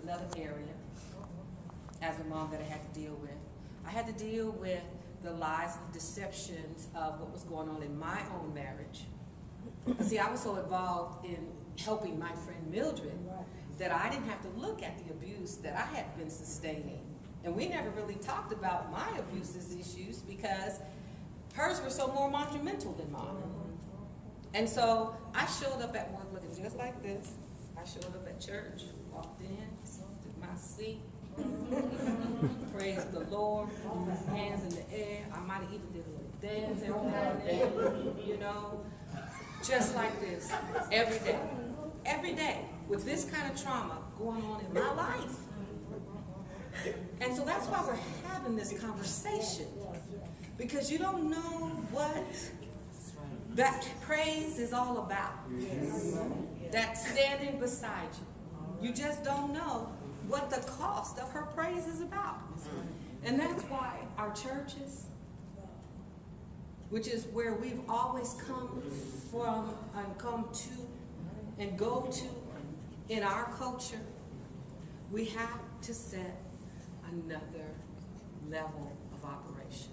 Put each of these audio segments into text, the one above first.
another area as a mom that I had to deal with. I had to deal with the lies and deceptions of what was going on in my own marriage. See, I was so involved in helping my friend Mildred that I didn't have to look at the abuse that I had been sustaining. And we never really talked about my abuses issues because hers were so more monumental than mine. And so I showed up at work looking just like this. I showed up at church, walked in, took my seat, praise the Lord, hands in the air. I might have even did a little dance every now and then, you know, just like this, every day, with this kind of trauma going on in my life. And so that's why we're having this conversation, because you don't know what that praise is all about. That standing beside you. You just don't know what the cost of her praise is about. And that's why our churches, which is where we've always come from and come to and go to in our culture, we have to set another level of operation.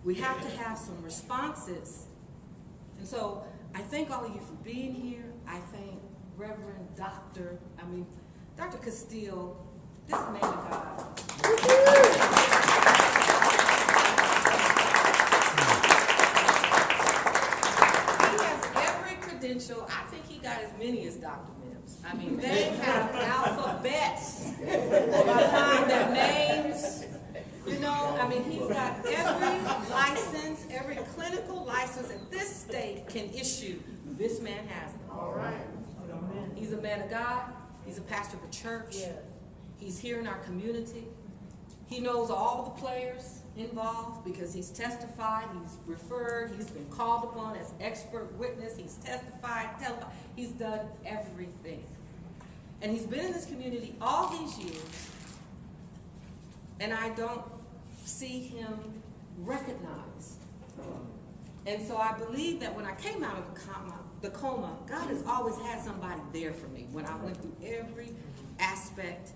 We have to have some responses. And so I thank all of you for being here. I thank Reverend Dr. Castile, this man of God. He has every credential. I think he got as many as Dr. Mims. I mean, they have alphabets behind their names. You know, I mean, he's got every license, every clinical license that this state can issue. This man has it. All right. He's a man of God. He's a pastor of a church. Yes. He's here in our community. He knows all the players involved because he's testified, he's referred, he's been called upon as expert witness, he's testified, he's done everything. And he's been in this community all these years, and I don't see him recognized. And so I believe that when I came out of the coma, God has always had somebody there for me when I went through every aspect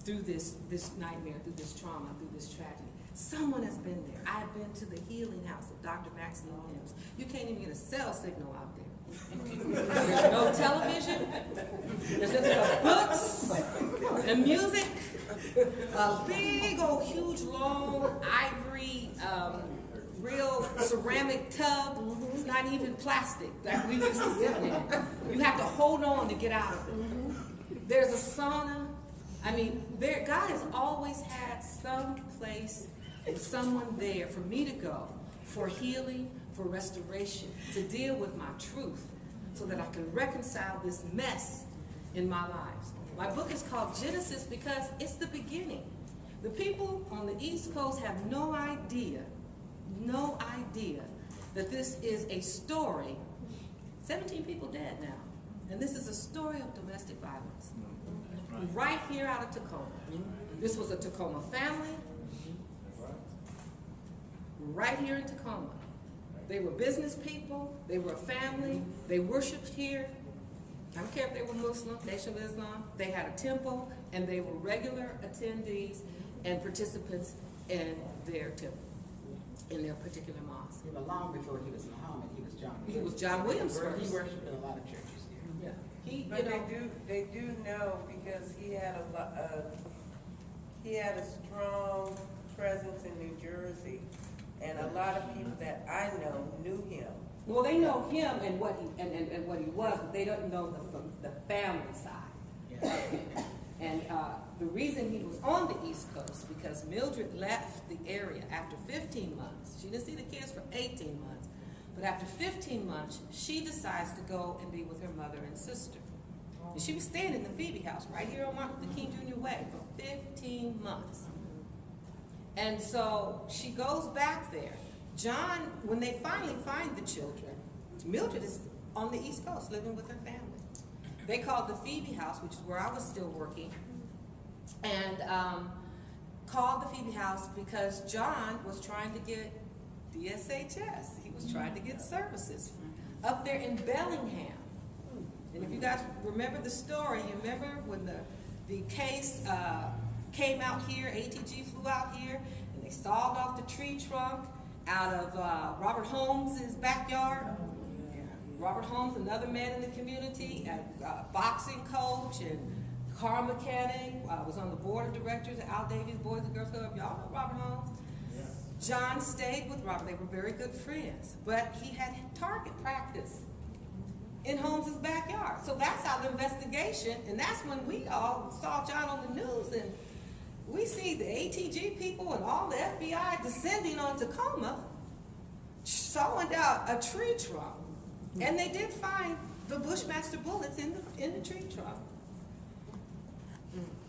through this nightmare, through this trauma, through this tragedy. Someone has been there. I've been to the healing house of Dr. Maxine Mims. You can't even get a cell signal out there. There's no television. There's nothing but books and music. A big old huge long ivory real ceramic tub. It's not even plastic that we used to sit in. You have to hold on to get out of it. There's a sauna. I mean, God has always had some place and someone there for me to go for healing, for restoration, to deal with my truth so that I can reconcile this mess in my lives. My book is called Genesis because it's the beginning. The people on the East Coast have no idea that this is a story. 17 people dead now. And this is a story of domestic violence. Right here out of Tacoma. This was a Tacoma family. Right here in Tacoma. They were business people. They were a family. They worshiped here. I don't care if they were Muslim, Nation of Islam. They had a temple, and they were regular attendees and participants in their temple, in their particular mosque. You know, long before he was Muhammad, he was John Williams. He was John Williams first. He worshipped in a lot of churches here. Yeah. But they do know because he had a strong presence in New Jersey, and a lot of people that I know knew him. Well, they know him and what he was, but they don't know the family side. Yeah. And the reason he was on the East Coast because Mildred left the area after 15 months. She didn't see the kids for 18 months, but after 15 months, she decides to go and be with her mother and sister. And she was staying in the Phoebe house right here on Martin Luther King Jr. Way for 15 months. And so she goes back there. John, when they finally find the children, Mildred is on the East Coast living with her family. They called the Phoebe house, which is where I was still working, and called the Phoebe house because John was trying to get DSHS. He was trying to get services up there in Bellingham. And if you guys remember the story, you remember when the the case came out here, ATG flew out here, and they sawed off the tree trunk out of Robert Holmes' backyard. Robert Holmes, another man in the community, a boxing coach and car mechanic, was on the board of directors at Al Davies Boys and Girls Club. Y'all know Robert Holmes? Yeah. John stayed with Robert. They were very good friends. But he had target practice in Holmes' backyard. So that's how the investigation, and that's when we all saw John on the news, and we see the ATG people and all the FBI descending on Tacoma, sawing down a tree trunk. And they did find the Bushmaster bullets in the tree trunk.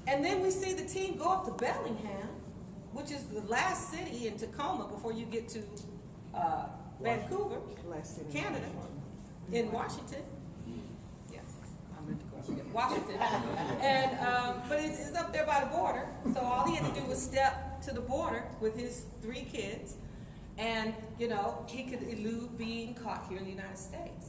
And then we see the team go up to Bellingham, which is the last city in Tacoma before you get to Vancouver, Canada, in Washington. Yes, I meant to go Washington. And but it's up there by the border. So all he had to do was step to the border with his 3 kids. And, you know, he could elude being caught here in the United States.